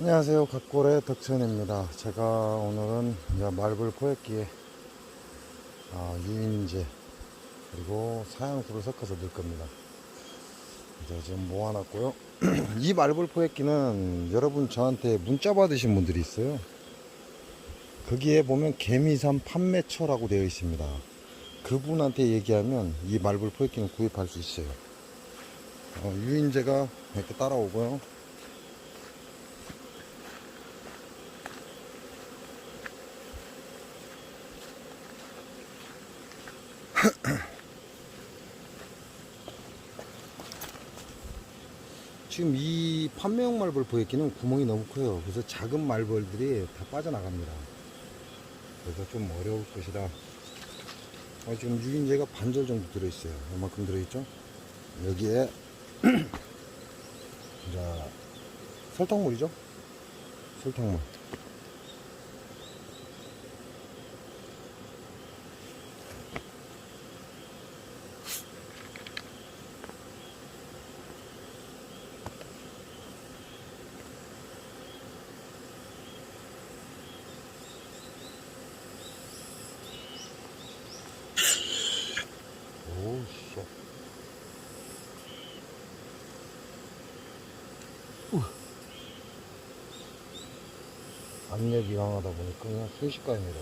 안녕하세요. 갓골의 덕천입니다. 제가 오늘은 이제 말벌 포획기에 유인제 그리고 사양수를 섞어서 넣을 겁니다. 이제 지금 모아놨고요. 이 말벌 포획기는 여러분 저한테 문자 받으신 분들이 있어요. 거기에 보면 개미산 판매처라고 되어 있습니다. 그분한테 얘기하면 이 말벌 포획기는 구입할 수 있어요. 유인제가 이렇게 따라오고요. 지금 이 판매용 말벌 포획기는 구멍이 너무 커요. 그래서 작은 말벌들이 다 빠져나갑니다. 그래서 좀 어려울 것이다. 지금 유인제가 반절 정도 들어있어요. 이만큼 들어있죠. 여기에 자, 설탕물이죠. 설탕물. 오우 씨. 압력이 강하다 보니까 그냥 순식간에 내려.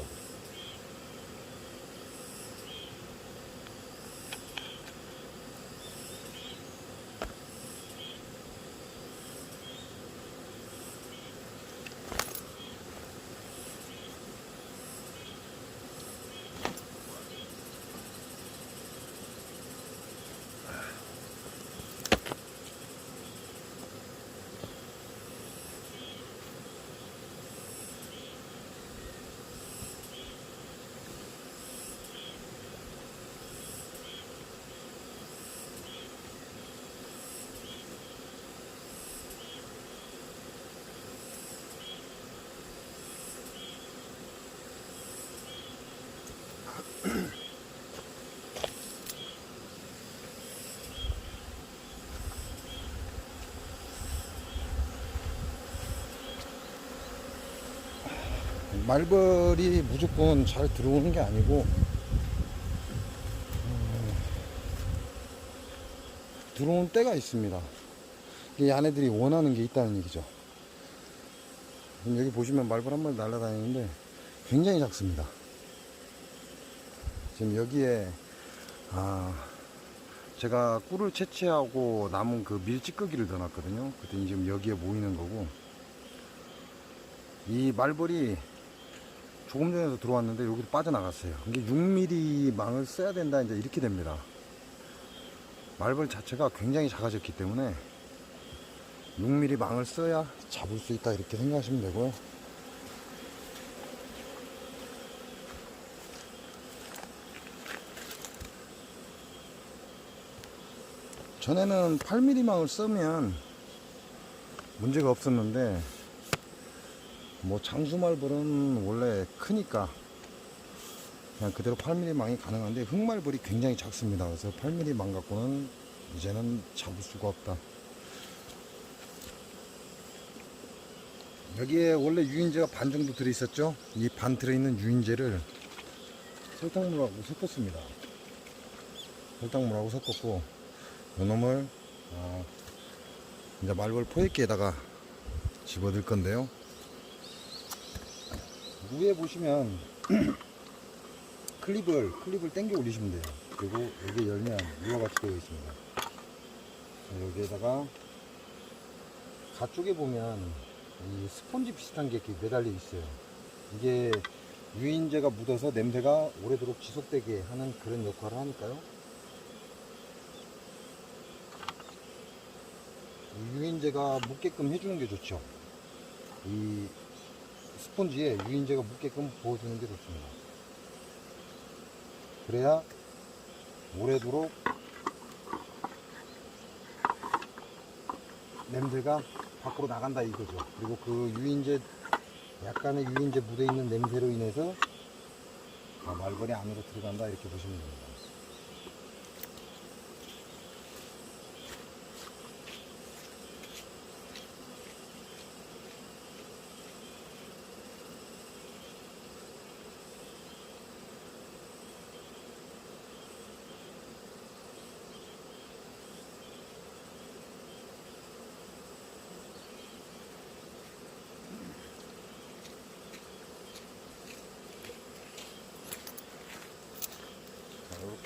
말벌이 무조건 잘 들어오는 게 아니고 들어온 때가 있습니다. 이 아내들이 원하는 게 있다는 얘기죠. 여기 보시면 말벌 한 마리 날아다니는데 굉장히 작습니다. 지금 여기에 제가 꿀을 채취하고 남은 그 밀찌꺼기를 넣어놨거든요. 그랬더니 지금 여기에 모이는 거고, 이 말벌이 조금 전에도 들어왔는데 여기도 빠져나갔어요. 이게 6mm 망을 써야 된다, 이제 이렇게 됩니다. 말벌 자체가 굉장히 작아졌기 때문에 6mm 망을 써야 잡을 수 있다, 이렇게 생각하시면 되고요. 전에는 8mm 망을 쓰면 문제가 없었는데, 뭐 장수말벌은 원래 크니까 그냥 그대로 8mm 망이 가능한데, 흑말벌이 굉장히 작습니다. 그래서 8mm 망 갖고는 이제는 잡을 수가 없다. 여기에 원래 유인제가 반 정도 들어있었죠. 이 반 들어있는 유인제를 설탕물하고 섞었습니다. 설탕물하고 섞었고, 이놈을 이제 말벌 포획기에다가 집어넣을 건데요. 위에 보시면 클립을 당겨 올리시면 돼요. 그리고 여기 열면 이와 같이 되어 있습니다. 여기에다가 가쪽에 보면 이 스펀지 비슷한 게 이렇게 매달려 있어요. 이게 유인제가 묻어서 냄새가 오래도록 지속되게 하는 그런 역할을 하니까요. 유인제가 묻게끔 해주는 게 좋죠. 이 스펀지에 유인제가 묻게끔 부어주는 게 좋습니다. 그래야 오래도록 냄새가 밖으로 나간다 이거죠. 그리고 그 유인제, 약간의 유인제 묻어 있는 냄새로 인해서 말벌이 안으로 들어간다, 이렇게 보시면 됩니다.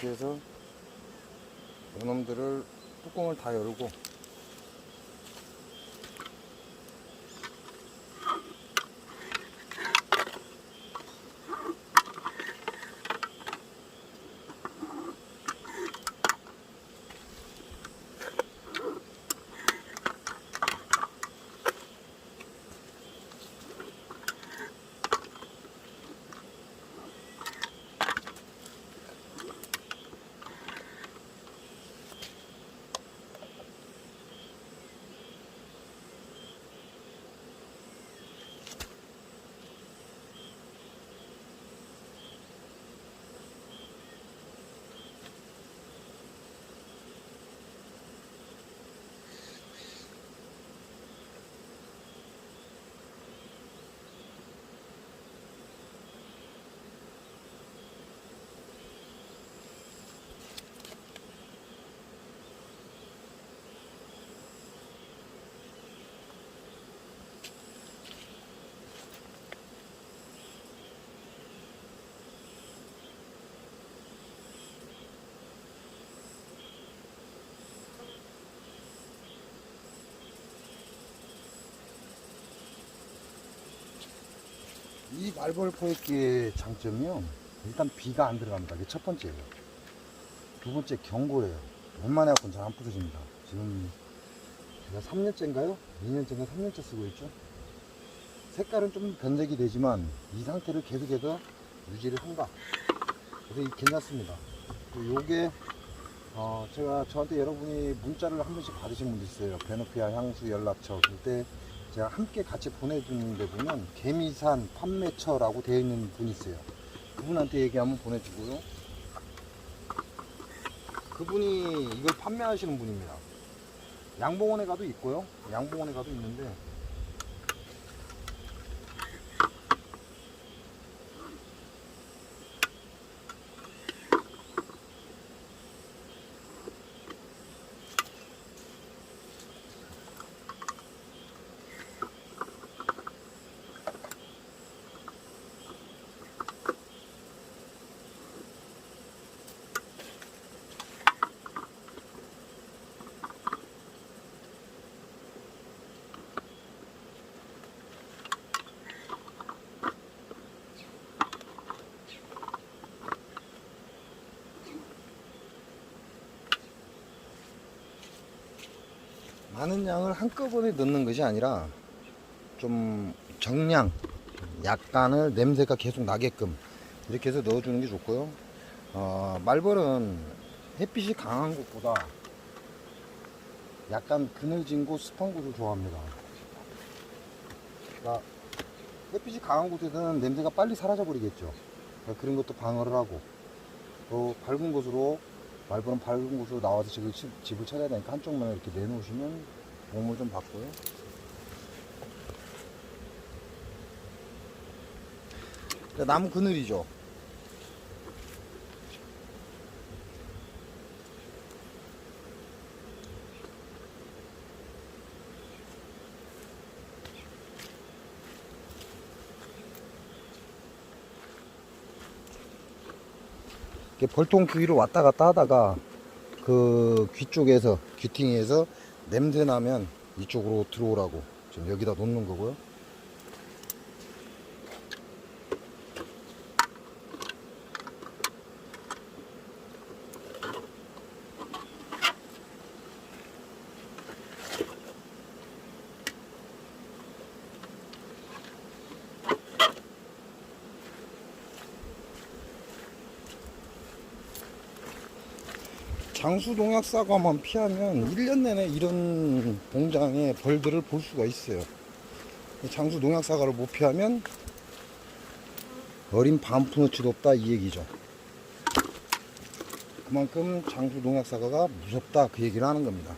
이렇게 해서 이놈들을 뚜껑을 다 열고 이 말벌 포획기의 장점이요. 일단 비가 안 들어갑니다. 이게 첫 번째예요. 두 번째 경고예요. 웬만해 갖고는 잘 안 부서집니다. 지금 제가 3년째인가요? 2년째인가 3년째 쓰고 있죠. 색깔은 좀 변색이 되지만 이 상태를 계속해서 유지를 한다. 그래서 괜찮습니다. 요게 제가 저한테 여러분이 문자를 한 번씩 받으신 분도 있어요. 베노피아 향수 연락처. 그때 제가 함께 같이 보내주는 데 보면 개미산 판매처라고 되어 있는 분이 있어요. 그분한테 얘기하면 보내주고요. 그분이 이걸 판매하시는 분입니다. 양봉원에 가도 있고요. 양봉원에 가도 있는데 많은 양을 한꺼번에 넣는 것이 아니라 좀 정량, 약간을 냄새가 계속 나게끔 이렇게 해서 넣어주는 게 좋고요. 말벌은 햇빛이 강한 곳보다 약간 그늘진 곳, 습한 곳을 좋아합니다. 그러니까 햇빛이 강한 곳에서는 냄새가 빨리 사라져 버리겠죠. 그러니까 그런 것도 방어를 하고, 또 밝은 곳으로, 말벌은 밝은 곳으로 나와서 집을 찾아야 되니까 한쪽만 이렇게 내놓으시면 도움을 좀 받고요. 나무 그늘이죠. 벌통 귀로 왔다 갔다 하다가 그 귀 쪽에서 귀퉁이에서 냄새 나면 이쪽으로 들어오라고 지금 여기다 놓는 거고요. 장수 농약 사과만 피하면 1년 내내 이런 공장의 벌들을 볼 수가 있어요. 장수 농약 사과를 못 피하면 어린 반푼어치도 없다 이 얘기죠. 그만큼 장수 농약 사과가 무섭다 그 얘기를 하는 겁니다.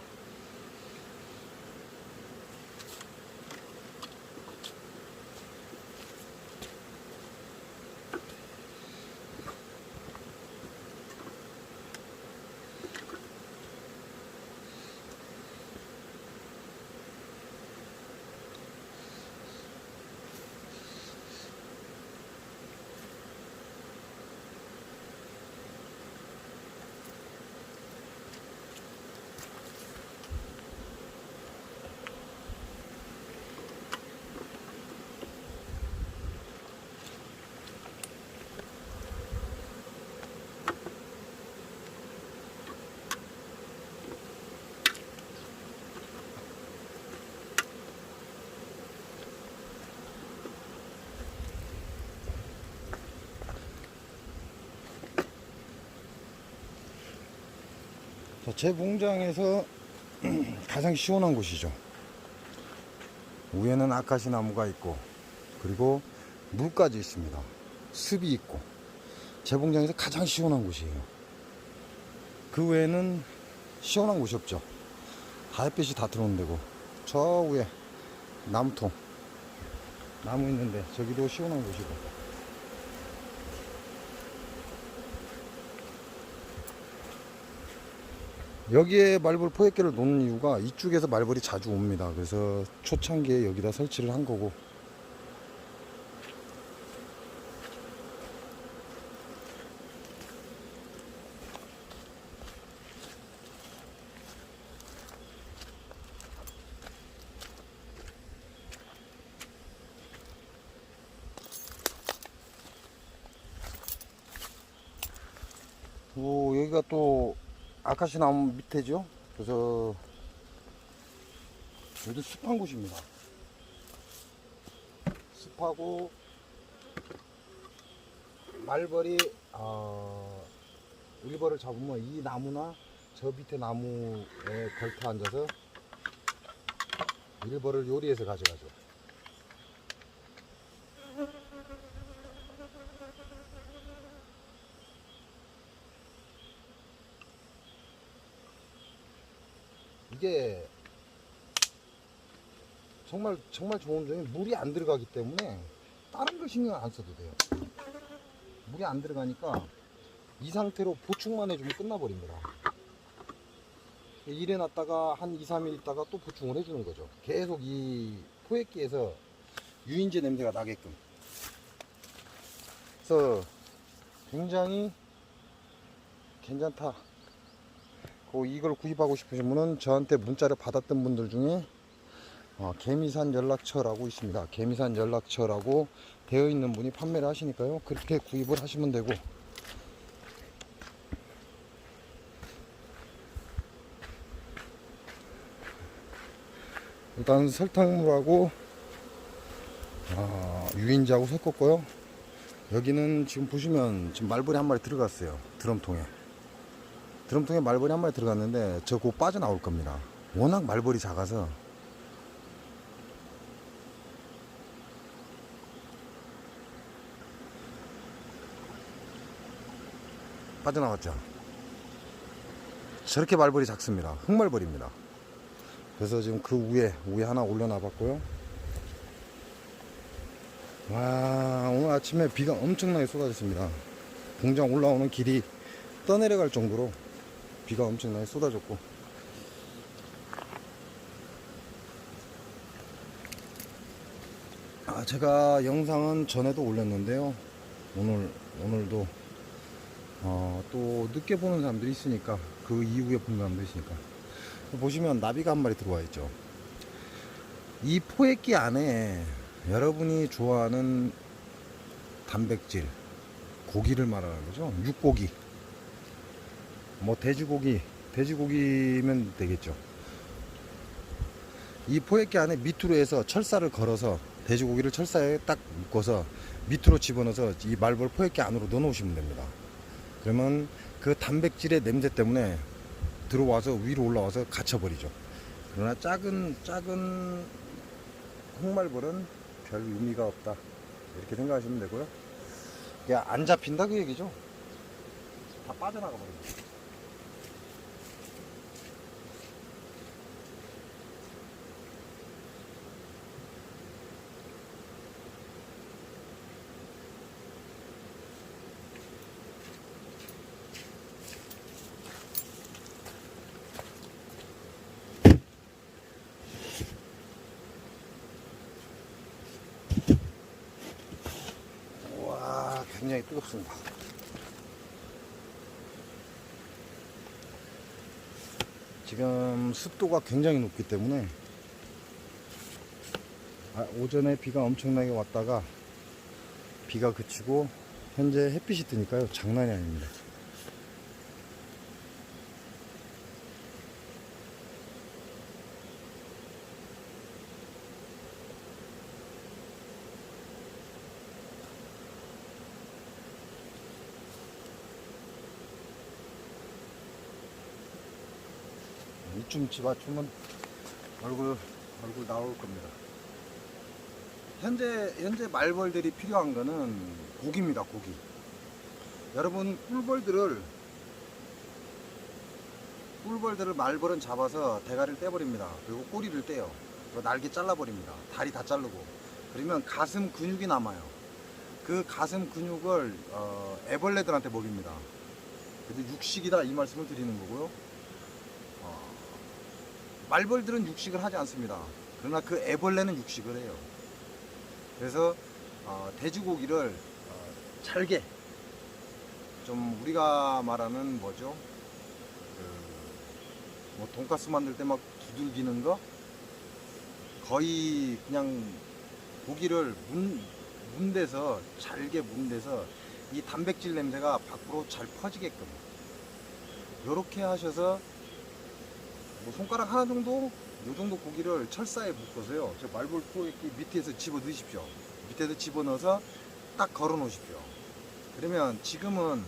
자, 제 공장에서 가장 시원한 곳이죠. 위에는 아카시 나무가 있고, 그리고 물까지 있습니다. 습이 있고, 제 공장에서 가장 시원한 곳이에요. 그 외에는 시원한 곳이 없죠. 다 햇빛이 다 들어오는 데고, 저 위에 나무통, 나무 있는데 저기도 시원한 곳이고. 여기에 말벌 포획기를 놓는 이유가 이쪽에서 말벌이 자주 옵니다. 그래서 초창기에 여기다 설치를 한 거고. 여기가 또 아카시 나무 밑에죠. 그래서 여기도 습한 곳입니다. 습하고 말벌이 일벌을 잡으면 이 나무나 저 밑에 나무에 걸터 앉아서 일벌을 요리해서 가져가죠. 이게 정말 좋은 점이 물이 안 들어가기 때문에 다른 걸 신경 안 써도 돼요. 물이 안 들어가니까 이 상태로 보충만 해주면 끝나버립니다. 이래 놨다가 한 2, 3일 있다가 또 보충을 해주는 거죠. 계속 이 포획기에서 유인제 냄새가 나게끔. 그래서 굉장히 괜찮다. 이걸 구입하고 싶으신 분은 저한테 문자를 받았던 분들 중에 개미산 연락처라고 있습니다. 개미산 연락처라고 되어 있는 분이 판매를 하시니까요. 그렇게 구입을 하시면 되고, 일단 설탕물하고 유인제하고 섞었고요. 여기는 지금 보시면 지금 말벌이 한 마리 들어갔어요. 드럼통에 말벌이 한 마리 들어갔는데 저 곧 빠져나올 겁니다. 워낙 말벌이 작아서. 빠져나왔죠. 저렇게 말벌이 작습니다. 흑말벌입니다. 그래서 지금 그 위에 하나 올려놔 봤고요. 와, 오늘 아침에 비가 엄청나게 쏟아졌습니다. 공장 올라오는 길이 떠내려갈 정도로 비가 엄청나게 쏟아졌고, 제가 영상은 전에도 올렸는데요. 오늘도 또 늦게 보는 사람들이 있으니까, 그 이후에 보는 사람들이 있으니까. 보시면 나비가 한 마리 들어와 있죠. 이 포획기 안에 여러분이 좋아하는 단백질, 고기를 말하는 거죠. 육고기, 뭐 돼지고기면 되겠죠. 이 포획기 안에 밑으로 해서 철사를 걸어서 돼지고기를 철사에 딱 묶어서 밑으로 집어넣어서 이 말벌 포획기 안으로 넣어 놓으시면 됩니다. 그러면 그 단백질의 냄새 때문에 들어와서 위로 올라와서 갇혀버리죠. 그러나 작은 흑말벌은 별 의미가 없다, 이렇게 생각하시면 되고요. 이게 안 잡힌다 그 얘기죠. 다 빠져나가 버립니다. 와, 굉장히 뜨겁습니다. 지금 습도가 굉장히 높기 때문에 오전에 비가 엄청나게 왔다가 비가 그치고 현재 햇빛이 뜨니까요, 장난이 아닙니다. 좀 집어주면 얼굴 나올 겁니다. 현재 말벌들이 필요한 거는 고기입니다. 고기. 여러분 꿀벌들을 말벌은 잡아서 대가리를 떼버립니다. 그리고 꼬리를 떼요. 그리고 날개 잘라버립니다. 다리 다 자르고. 그러면 가슴 근육이 남아요. 그 가슴 근육을 애벌레들한테 먹입니다. 그래서 육식이다 이 말씀을 드리는 거고요. 말벌들은 육식을 하지 않습니다. 그러나 그 애벌레는 육식을 해요. 그래서 돼지고기를 잘게 좀 우리가 말하는 뭐죠? 뭐 돈가스 만들 때 막 두들기는 거 거의 그냥 고기를 문대서 잘게 문대서 이 단백질 냄새가 밖으로 잘 퍼지게끔 요렇게 하셔서 뭐 손가락 하나 정도 요 정도 고기를 철사에 묶어서요 저 말벌 포획기 밑에서 집어 넣으십시오. 밑에서 집어 넣어서 딱 걸어 놓으십시오. 그러면 지금은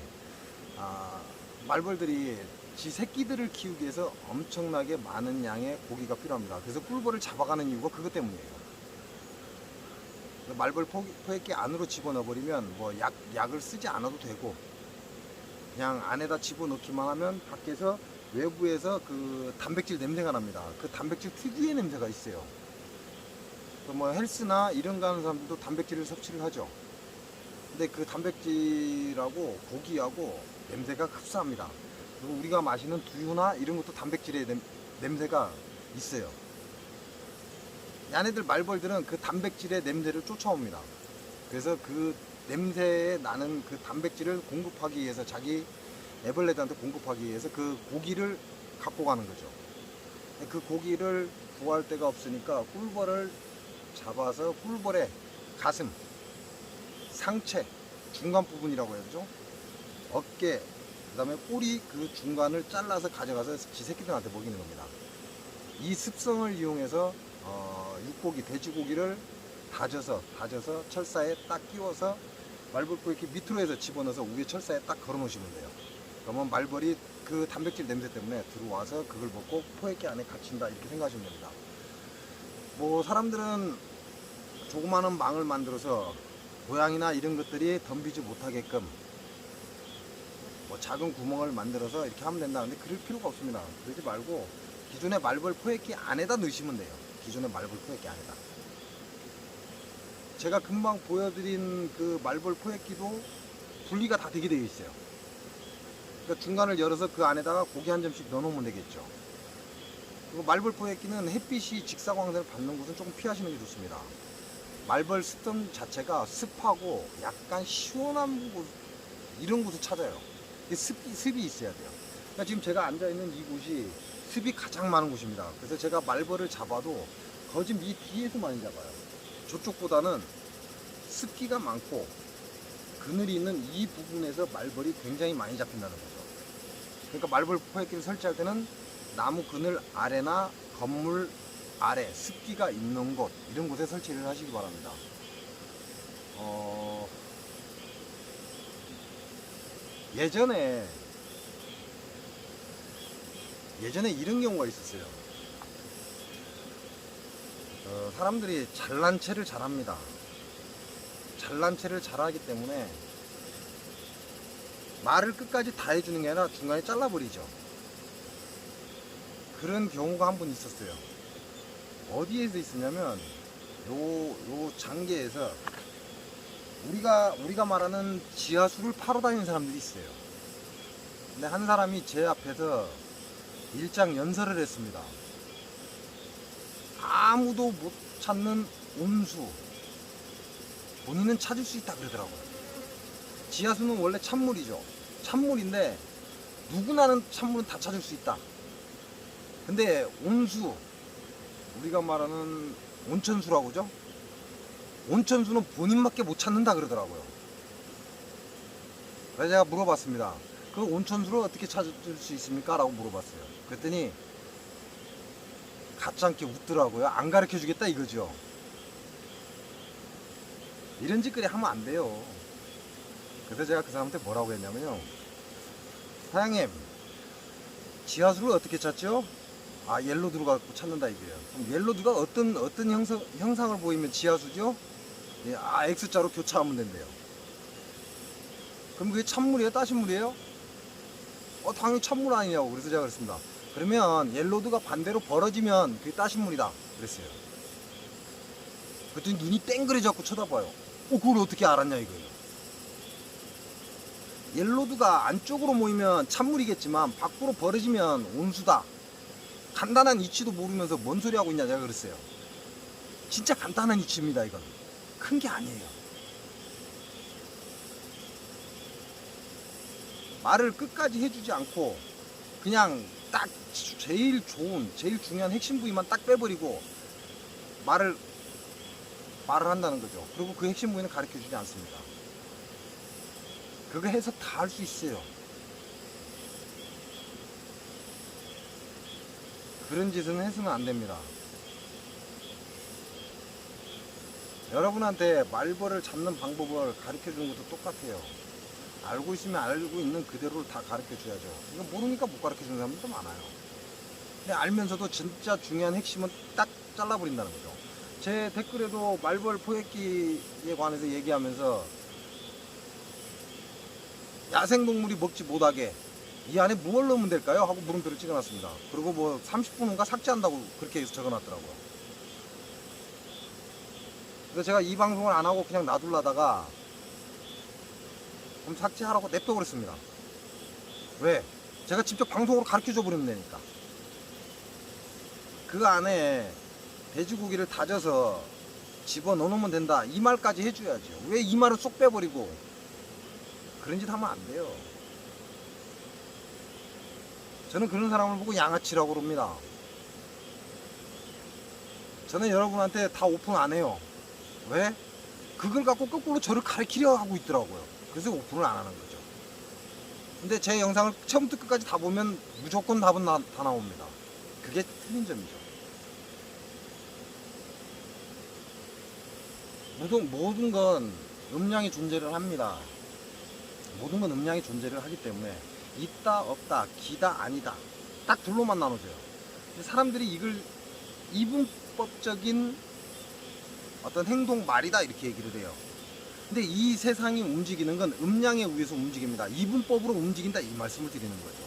말벌들이 지 새끼들을 키우기 위해서 엄청나게 많은 양의 고기가 필요합니다. 그래서 꿀벌을 잡아가는 이유가 그것 때문이에요. 말벌 포획기 안으로 집어넣어 버리면 뭐 약을 쓰지 않아도 되고 그냥 안에다 집어넣기만 하면 밖에서 외부에서 그 단백질 냄새가 납니다. 그 단백질 특유의 냄새가 있어요. 뭐 헬스나 이런 거 하는 사람들도 단백질을 섭취를 하죠. 근데 그 단백질하고 고기하고 냄새가 흡사합니다. 그리고 우리가 마시는 두유나 이런 것도 단백질의 냄새가 있어요. 얘네들 말벌들은 그 단백질의 냄새를 쫓아옵니다. 그래서 그 냄새에 나는 그 단백질을 공급하기 위해서 자기 애벌레들한테 공급하기 위해서 그 고기를 갖고 가는 거죠. 그 고기를 구할 데가 없으니까 꿀벌을 잡아서 꿀벌의 가슴, 상체, 중간 부분이라고 해야죠. 어깨, 그 다음에 꼬리 그 중간을 잘라서 가져가서 지 새끼들한테 먹이는 겁니다. 이 습성을 이용해서 육고기, 돼지고기를 다져서 철사에 딱 끼워서 말벌 이렇게 밑으로 해서 집어넣어서 위에 철사에 딱 걸어 놓으시면 돼요. 그러면 말벌이 그 단백질 냄새 때문에 들어와서 그걸 먹고 포획기 안에 갇힌다 이렇게 생각하시면 됩니다. 뭐 사람들은 조그마한 망을 만들어서 고양이나 이런 것들이 덤비지 못하게끔 뭐 작은 구멍을 만들어서 이렇게 하면 된다는데 그럴 필요가 없습니다. 그러지 말고 기존의 말벌 포획기 안에다 넣으시면 돼요. 기존의 말벌 포획기 안에다. 제가 금방 보여드린 그 말벌 포획기도 분리가 다 되게 되어 있어요. 그러니까 중간을 열어서 그 안에다가 고기 한 점씩 넣어 놓으면 되겠죠. 그리고 말벌 포획기는 햇빛이 직사광선을 받는 곳은 조금 피하시는 게 좋습니다. 말벌 습성 자체가 습하고 약간 시원한 곳 이런 곳을 찾아요. 습이 있어야 돼요. 그러니까 지금 제가 앉아 있는 이곳이 습이 가장 많은 곳입니다. 그래서 제가 말벌을 잡아도 거의 이 뒤에서 많이 잡아요. 저쪽보다는 습기가 많고 그늘이 있는 이 부분에서 말벌이 굉장히 많이 잡힌다는 거죠. 그러니까 말벌 포획기를 설치할 때는 나무 그늘 아래나 건물 아래 습기가 있는 곳 이런 곳에 설치를 하시기 바랍니다. 예전에 이런 경우가 있었어요. 사람들이 잘난 체를 잘합니다. 잘난 체를 잘하기 때문에 말을 끝까지 다 해주는 게 아니라 중간에 잘라버리죠. 그런 경우가 한 번 있었어요. 어디에서 있었냐면 요 장계에서 우리가 말하는 지하수를 파러 다니는 사람들이 있어요. 근데 한 사람이 제 앞에서 일장 연설을 했습니다. 아무도 못 찾는 온수 본인은 찾을 수 있다 그러더라고요. 지하수는 원래 찬물이죠. 찬물인데 누구나는 찬물은 다 찾을 수 있다. 근데 온수 우리가 말하는 온천수라고 하죠. 온천수는 본인밖에 못 찾는다 그러더라고요. 그래서 제가 물어봤습니다. 그 온천수를 어떻게 찾을 수 있습니까? 라고 물어봤어요. 그랬더니 가짜않게 웃더라고요. 안 가르쳐 주겠다 이거죠. 이런 짓거리 하면 안 돼요. 그래서 제가 그 사람한테 뭐라고 했냐면요. 사장님, 지하수를 어떻게 찾죠? 아, 옐로드가 찾는다 이거예요. 그럼 옐로드가 어떤 형상을 보이면 지하수죠? 예, 아, X자로 교차하면 된대요. 그럼 그게 찬물이에요? 따신물이에요? 당연히 찬물 아니냐고. 그래서 제가 그랬습니다. 그러면 옐로드가 반대로 벌어지면 그게 따신물이다 그랬어요. 그랬더니 눈이 땡그레져갖고 쳐다봐요. 그걸 어떻게 알았냐 이거예요. 옐로드가 안쪽으로 모이면 찬물이겠지만 밖으로 벌어지면 온수다. 간단한 이치도 모르면서 뭔 소리 하고 있냐 제가 그랬어요. 진짜 간단한 이치입니다. 이건 큰 게 아니에요. 말을 끝까지 해주지 않고 그냥 딱 제일 중요한 핵심 부위만 딱 빼버리고 말을 한다는 거죠. 그리고 그 핵심 부위는 가르쳐 주지 않습니다. 그거 해서 다 할 수 있어요. 그런 짓은 해서는 안 됩니다. 여러분한테 말벌을 잡는 방법을 가르쳐 주는 것도 똑같아요. 알고 있으면 알고 있는 그대로를 다 가르쳐 줘야죠. 이거 모르니까 못 가르쳐 주는 사람들도 많아요. 근데 알면서도 진짜 중요한 핵심은 딱 잘라버린다는 거죠. 제 댓글에도 말벌 포획기에 관해서 얘기하면서 야생동물이 먹지 못하게 이 안에 무얼 넣으면 될까요? 하고 물음표를 찍어놨습니다. 그리고 뭐 30분 후인가 삭제한다고 그렇게 해서 적어놨더라고요. 그래서 제가 이 방송을 안 하고 그냥 놔둘라다가 그럼 삭제하라고 냅둬버렸습니다. 왜? 제가 직접 방송으로 가르쳐줘 버리면 되니까. 그 안에 돼지고기를 다져서 집어넣으면 된다 이 말까지 해줘야죠. 왜 이 말을 쏙 빼버리고 그런 짓 하면 안 돼요. 저는 그런 사람을 보고 양아치라고 그럽니다. 저는 여러분한테 다 오픈 안 해요. 왜? 그걸 갖고 거꾸로 저를 가르치려 하고 있더라고요. 그래서 오픈을 안 하는 거죠. 근데 제 영상을 처음부터 끝까지 다 보면 무조건 답은 다 나옵니다. 그게 틀린 점이죠. 모든 건 음량이 존재를 합니다. 모든 건 음량이 존재를 하기 때문에 있다 없다 기다 아니다 딱 둘로만 나눠져요. 근데 사람들이 이걸 이분법적인 어떤 행동 말이다 이렇게 얘기를 해요. 근데 이 세상이 움직이는 건 음량에 의해서 움직입니다. 이분법으로 움직인다 이 말씀을 드리는 거죠.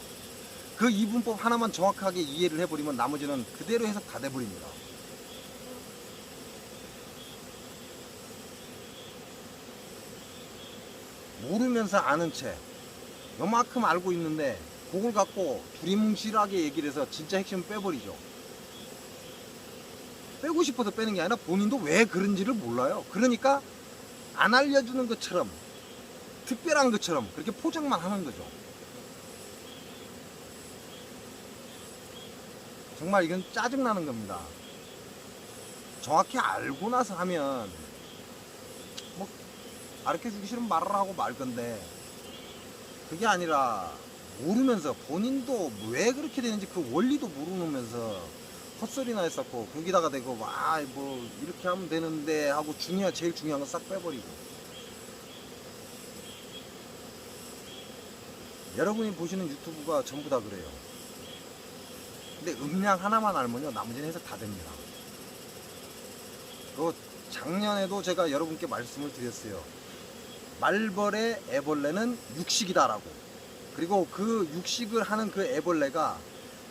그 이분법 하나만 정확하게 이해를 해버리면 나머지는 그대로 해석 다 돼버립니다. 모르면서 아는 채 요만큼 알고 있는데 그걸 갖고 두리뭉실하게 얘기를 해서 진짜 핵심을 빼버리죠. 빼고 싶어서 빼는 게 아니라 본인도 왜 그런지를 몰라요. 그러니까 안 알려주는 것처럼 특별한 것처럼 그렇게 포장만 하는 거죠. 정말 이건 짜증나는 겁니다. 정확히 알고 나서 하면 뭐 가르쳐주기 싫으면 말을 하고 말 건데 그게 아니라 모르면서 본인도 왜 그렇게 되는지 그 원리도 모르면서 헛소리나 했었고 거기다가 대고 뭐 이렇게 하면 되는데 하고 제일 중요한 거 싹 빼버리고. 여러분이 보시는 유튜브가 전부 다 그래요. 근데 음량 하나만 알면요 나머지는 해석 다 됩니다. 작년에도 제가 여러분께 말씀을 드렸어요. 말벌의 애벌레는 육식이다라고. 그리고 그 육식을 하는 그 애벌레가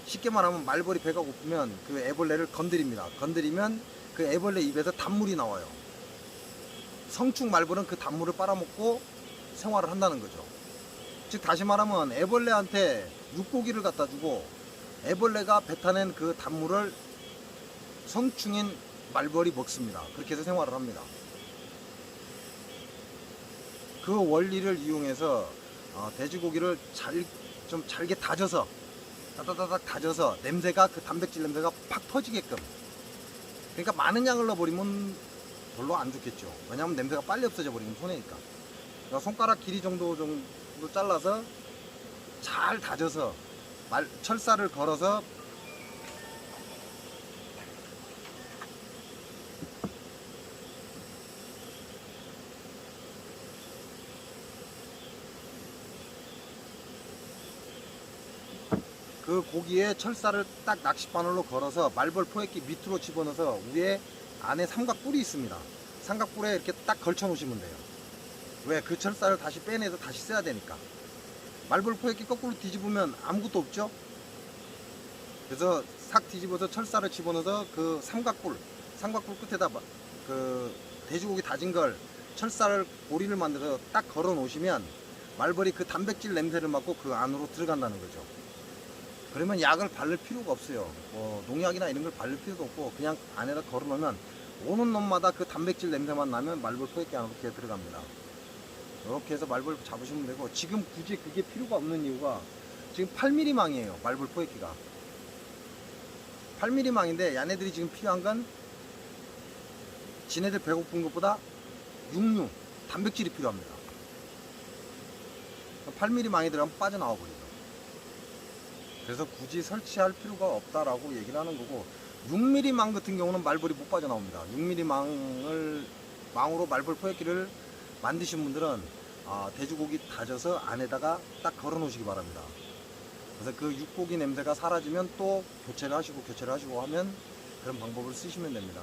쉽게 말하면 말벌이 배가 고프면 그 애벌레를 건드립니다. 건드리면 그 애벌레 입에서 단물이 나와요. 성충 말벌은 그 단물을 빨아먹고 생활을 한다는 거죠. 즉 다시 말하면 애벌레한테 육고기를 갖다 주고 애벌레가 뱉어낸 그 단물을 성충인 말벌이 먹습니다. 그렇게 해서 생활을 합니다. 그 원리를 이용해서 돼지고기를 좀 잘게 다져서 따다다닥 다져서 냄새가 그 단백질 냄새가 팍 퍼지게끔. 그러니까 많은 양을 넣어버리면 별로 안 좋겠죠. 왜냐하면 냄새가 빨리 없어져 버리면 손해니까. 그러니까 손가락 길이 정도 잘라서 잘 다져서 철사를 걸어서 그 고기에 철사를 딱 낚싯바늘로 걸어서 말벌 포획기 밑으로 집어넣어서 위에 안에 삼각뿔이 있습니다. 삼각뿔에 이렇게 딱 걸쳐 놓으시면 돼요. 왜? 그 철사를 다시 빼내서 다시 써야 되니까. 말벌 포획기 거꾸로 뒤집으면 아무것도 없죠. 그래서 싹 뒤집어서 철사를 집어넣어서 그 삼각뿔 끝에다 그 돼지고기 다진 걸 철사를 고리를 만들어서 딱 걸어 놓으시면 말벌이 그 단백질 냄새를 맡고 그 안으로 들어간다는 거죠. 그러면 약을 바를 필요가 없어요. 뭐 농약이나 이런 걸 바를 필요도 없고 그냥 안에다 걸어 놓으면 오는 놈마다 그 단백질 냄새만 나면 말벌 포획기 안으로 이렇게 들어갑니다. 이렇게 해서 말벌 잡으시면 되고, 지금 굳이 그게 필요가 없는 이유가 지금 8mm 망이에요. 말벌 포획기가 8mm 망인데 얘네들이 지금 필요한 건 지네들 배고픈 것보다 육류, 단백질이 필요합니다. 8mm 망이 들어가면 빠져나와 버리죠. 그래서 굳이 설치할 필요가 없다라고 얘기를 하는 거고, 6mm 망 같은 경우는 말벌이 못 빠져나옵니다. 6mm 망으로 말벌 포획기를 만드신 분들은 돼지고기 다져서 안에다가 딱 걸어 놓으시기 바랍니다. 그래서 그 육고기 냄새가 사라지면 또 교체를 하시고 하면 그런 방법을 쓰시면 됩니다.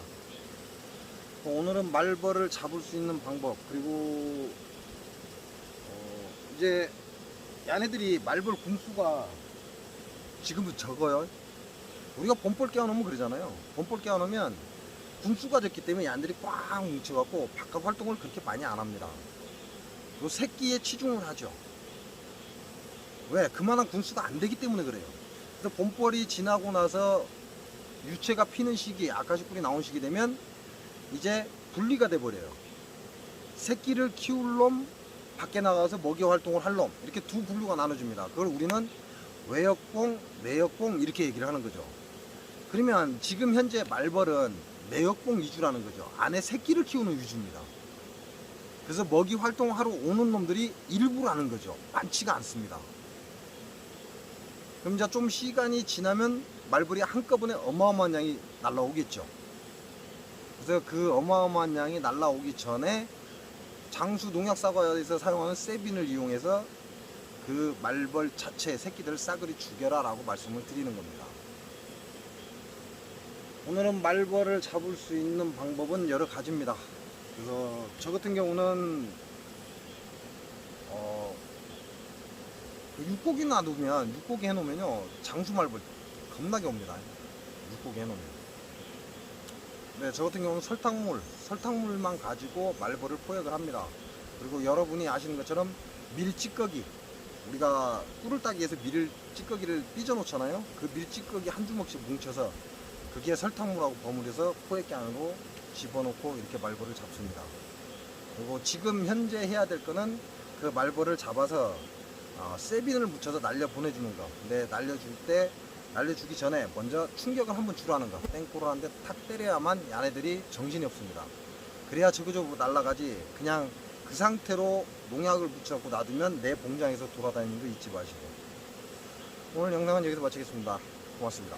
오늘은 말벌을 잡을 수 있는 방법, 그리고 이제 얘네들이 말벌 군수가 지금도 적어요. 우리가 봄벌 깨워놓으면 그러잖아요. 봄벌 깨워놓으면 군수가 적기 때문에 얘네들이 꽉 뭉쳐갖고 바깥 활동을 그렇게 많이 안 합니다. 요 새끼에 치중을 하죠. 왜? 그만한 군수가 안 되기 때문에 그래요. 그래서 봄벌이 지나고 나서 유체가 피는 시기, 아카시 꿀이 나온 시기 되면 이제 분리가 돼 버려요. 새끼를 키울 놈, 밖에 나가서 먹이 활동을 할 놈, 이렇게 두 분류가 나눠집니다. 그걸 우리는 외역공, 내역공 이렇게 얘기를 하는 거죠. 그러면 지금 현재 말벌은 내역공 위주라는 거죠. 안에 새끼를 키우는 위주입니다. 그래서 먹이 활동하러 오는 놈들이 일부라는 거죠. 많지가 않습니다. 그럼 이제 좀 시간이 지나면 말벌이 한꺼번에 어마어마한 양이 날라오겠죠. 그래서 그 어마어마한 양이 날라오기 전에 장수 농약사과에서 사용하는 세빈을 이용해서 그 말벌 자체 새끼들을 싸그리 죽여라 라고 말씀을 드리는 겁니다. 오늘은 말벌을 잡을 수 있는 방법은 여러 가지입니다. 그래서 저 같은 경우는 육고기 놔두면, 육고기 해놓으면요 장수 말벌 겁나게 옵니다. 육고기 해놓으면. 네, 저 같은 경우는 설탕물만 가지고 말벌을 포획을 합니다. 그리고 여러분이 아시는 것처럼 밀찌꺼기, 우리가 꿀을 따기 위해서 밀찌꺼기를 삐져 놓잖아요. 그 밀찌꺼기 한 주먹씩 뭉쳐서 그게 설탕물하고 버무려서 포획기 안으로 집어넣고 이렇게 말벌을 잡습니다. 그리고 지금 현재 해야 될 거는 그 말벌을 잡아서 세빈을 묻혀서 날려 보내주는 거. 근데 날려주기 전에 먼저 충격을 한번 주라는 거. 땡꼬를 한 대 탁 때려야만 얘네들이 정신이 없습니다. 그래야 저거저거 날아가지, 그냥 그 상태로 농약을 묻혀갖고 놔두면 내 봉장에서 돌아다니는 거 잊지 마시고. 오늘 영상은 여기서 마치겠습니다. 고맙습니다.